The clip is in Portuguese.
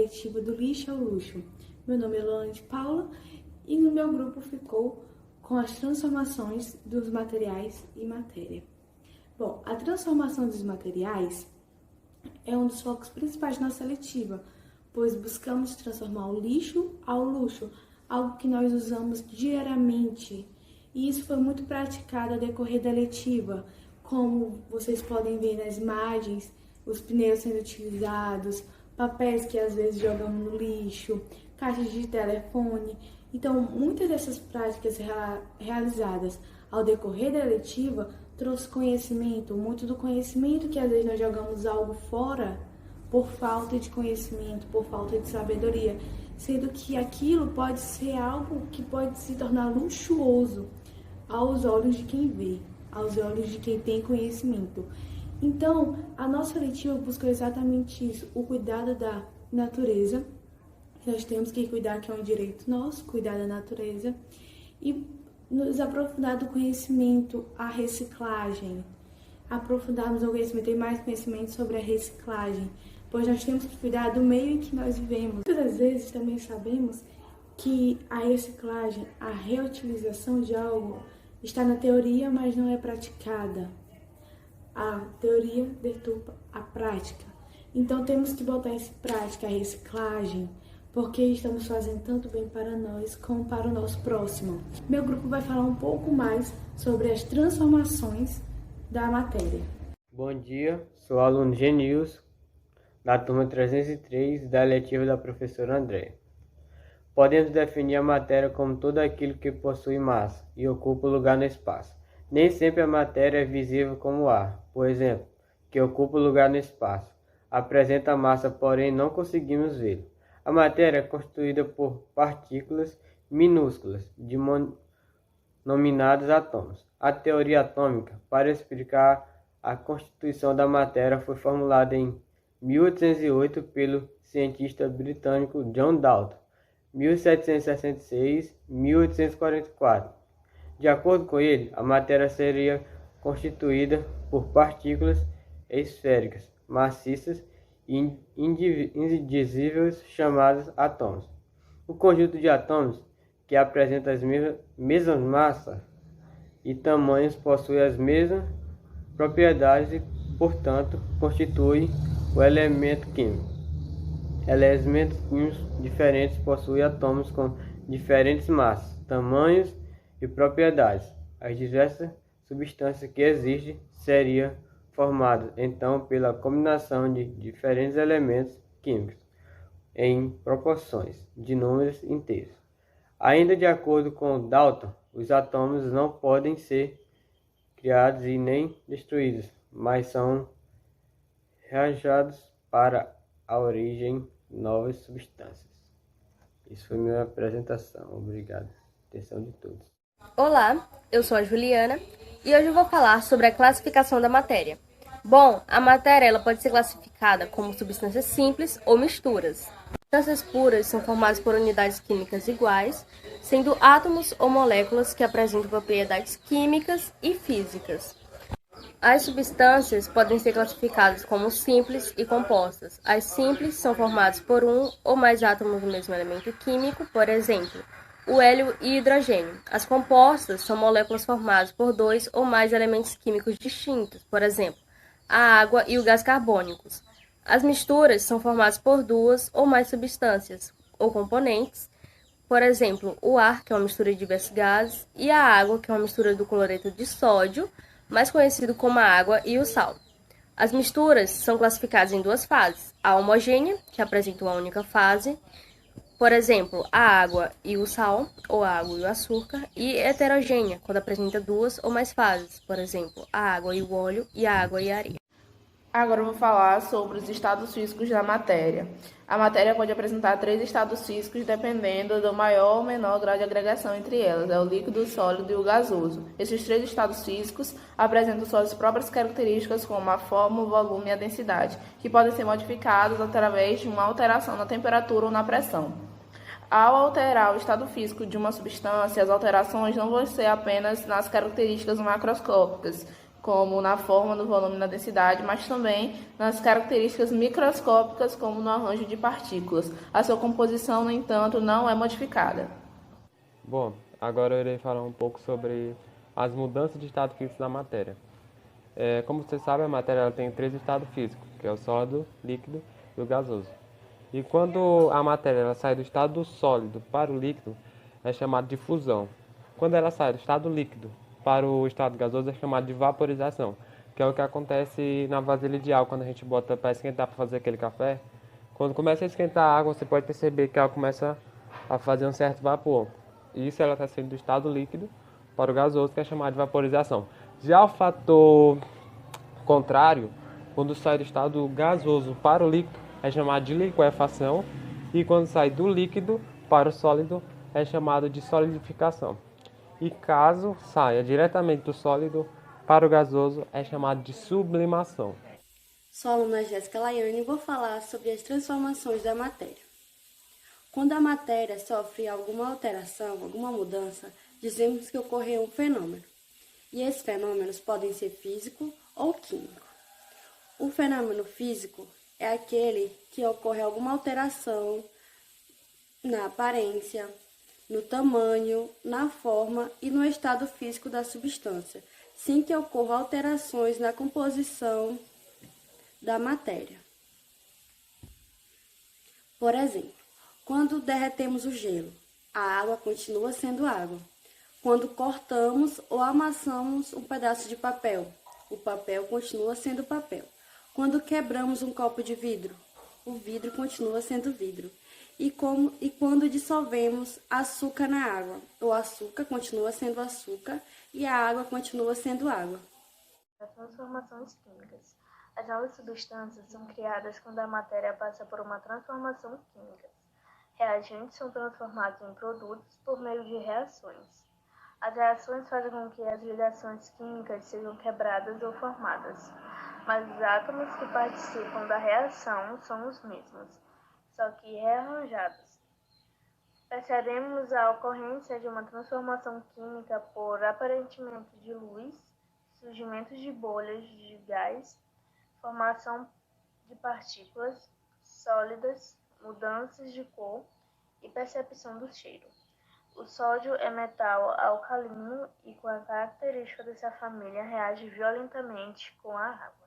letiva do lixo ao luxo. Meu nome é Luana de Paula e no meu grupo ficou com as transformações dos materiais e matéria. Bom, a transformação dos materiais é um dos focos principais da nossa letiva, pois buscamos transformar o lixo ao luxo, algo que nós usamos diariamente. E isso foi muito praticado ao decorrer da letiva, como vocês podem ver nas imagens, os pneus sendo utilizados, papéis que às vezes jogamos no lixo, caixas de telefone. Então, muitas dessas práticas realizadas ao decorrer da letiva trouxe conhecimento, muito do conhecimento que às vezes nós jogamos algo fora por falta de conhecimento, por falta de sabedoria, sendo que aquilo pode ser algo que pode se tornar luxuoso aos olhos de quem vê, aos olhos de quem tem conhecimento. Então, a nossa letiva buscou exatamente isso, o cuidado da natureza. Nós temos que cuidar, que é um direito nosso, cuidar da natureza, e nos aprofundar do conhecimento, a reciclagem, aprofundarmos o conhecimento, ter mais conhecimento sobre a reciclagem, pois nós temos que cuidar do meio em que nós vivemos. Muitas das vezes também sabemos que a reciclagem, a reutilização de algo está na teoria, mas não é praticada. A teoria deturpa a prática. Então temos que botar em prática a reciclagem, porque estamos fazendo tanto bem para nós como para o nosso próximo. Meu grupo vai falar um pouco mais sobre as transformações da matéria. Bom dia, sou o aluno Genilson, da turma 303, da letiva da professora Andréa. Podemos definir a matéria como tudo aquilo que possui massa e ocupa lugar no espaço. Nem sempre a matéria é visível como o ar, por exemplo, que ocupa lugar no espaço. Apresenta massa, porém não conseguimos vê-lo. A matéria é constituída por partículas minúsculas, denominadas átomos. A teoria atômica, para explicar a constituição da matéria, foi formulada em 1808 pelo cientista britânico John Dalton, 1766-1844. De acordo com ele, a matéria seria constituída por partículas esféricas, maciças e indizíveis chamadas átomos. O conjunto de átomos que apresenta as mesmas massas e tamanhos possui as mesmas propriedades e, portanto, constitui o elemento químico. Elementos químicos diferentes possuem átomos com diferentes massas, tamanhos e propriedades. As diversas substâncias que existem seriam formadas, então, pela combinação de diferentes elementos químicos em proporções de números inteiros. Ainda de acordo com Dalton, os átomos não podem ser criados e nem destruídos, mas são reajados para a origem de novas substâncias. Isso foi minha apresentação. Obrigado. Atenção de todos. Olá, eu sou a Juliana e hoje eu vou falar sobre a classificação da matéria. Bom, a matéria ela pode ser classificada como substâncias simples ou misturas. Substâncias puras são formadas por unidades químicas iguais, sendo átomos ou moléculas que apresentam propriedades químicas e físicas. As substâncias podem ser classificadas como simples e compostas. As simples são formadas por um ou mais átomos do mesmo elemento químico, por exemplo, o hélio e hidrogênio. As compostas são moléculas formadas por dois ou mais elementos químicos distintos, por exemplo, a água e o gás carbônicos. As misturas são formadas por duas ou mais substâncias ou componentes, por exemplo, o ar, que é uma mistura de diversos gases, e a água, que é uma mistura do cloreto de sódio, mais conhecido como a água, e o sal. As misturas são classificadas em duas fases: a homogênea, que apresenta uma única fase, por exemplo, a água e o sal, ou a água e o açúcar, e heterogênea, quando apresenta duas ou mais fases, por exemplo, a água e o óleo e a água e a areia. Agora eu vou falar sobre os estados físicos da matéria. A matéria pode apresentar 3 estados físicos dependendo do maior ou menor grau de agregação entre elas, é o líquido, o sólido e o gasoso. Esses 3 estados físicos apresentam suas próprias características como a forma, o volume e a densidade, que podem ser modificados através de uma alteração na temperatura ou na pressão. Ao alterar o estado físico de uma substância, as alterações não vão ser apenas nas características macroscópicas, como na forma, no volume e na densidade, mas também nas características microscópicas, como no arranjo de partículas. A sua composição, no entanto, não é modificada. Bom, agora eu irei falar um pouco sobre as mudanças de estado físico da matéria. Como você sabe, a matéria ela tem três estados físicos, que é o sólido, líquido e o gasoso. E quando a matéria ela sai do estado sólido para o líquido, é chamado de fusão. Quando ela sai do estado líquido para o estado gasoso, é chamado de vaporização, que é o que acontece na vasilha de água, quando a gente bota para esquentar para fazer aquele café. Quando começa a esquentar a água, você pode perceber que ela começa a fazer um certo vapor. E isso ela está saindo do estado líquido para o gasoso, que é chamado de vaporização. Já o fator contrário, quando sai do estado gasoso para o líquido, é chamado de liquefação. E quando sai do líquido para o sólido, é chamado de solidificação. E caso saia diretamente do sólido para o gasoso, é chamado de sublimação. Sou a aluna Jéssica Laiane e vou falar sobre as transformações da matéria. Quando a matéria sofre alguma alteração, alguma mudança, dizemos que ocorreu um fenômeno. E esses fenômenos podem ser físico ou químico. O fenômeno físico é aquele que ocorre alguma alteração na aparência, no tamanho, na forma e no estado físico da substância, sem que ocorram alterações na composição da matéria. Por exemplo, quando derretemos o gelo, a água continua sendo água. Quando cortamos ou amassamos um pedaço de papel, o papel continua sendo papel. Quando quebramos um copo de vidro, o vidro continua sendo vidro. E quando dissolvemos açúcar na água, o açúcar continua sendo açúcar e a água continua sendo água. As transformações químicas. As novas substâncias são criadas quando a matéria passa por uma transformação química. Reagentes são transformados em produtos por meio de reações. As reações fazem com que as ligações químicas sejam quebradas ou formadas, mas os átomos que participam da reação são os mesmos, só que rearranjados. Percebemos a ocorrência de uma transformação química por aparecimento de luz, surgimento de bolhas de gás, formação de partículas sólidas, mudanças de cor e percepção do cheiro. O sódio é metal alcalino e, com a característica dessa família, reage violentamente com a água.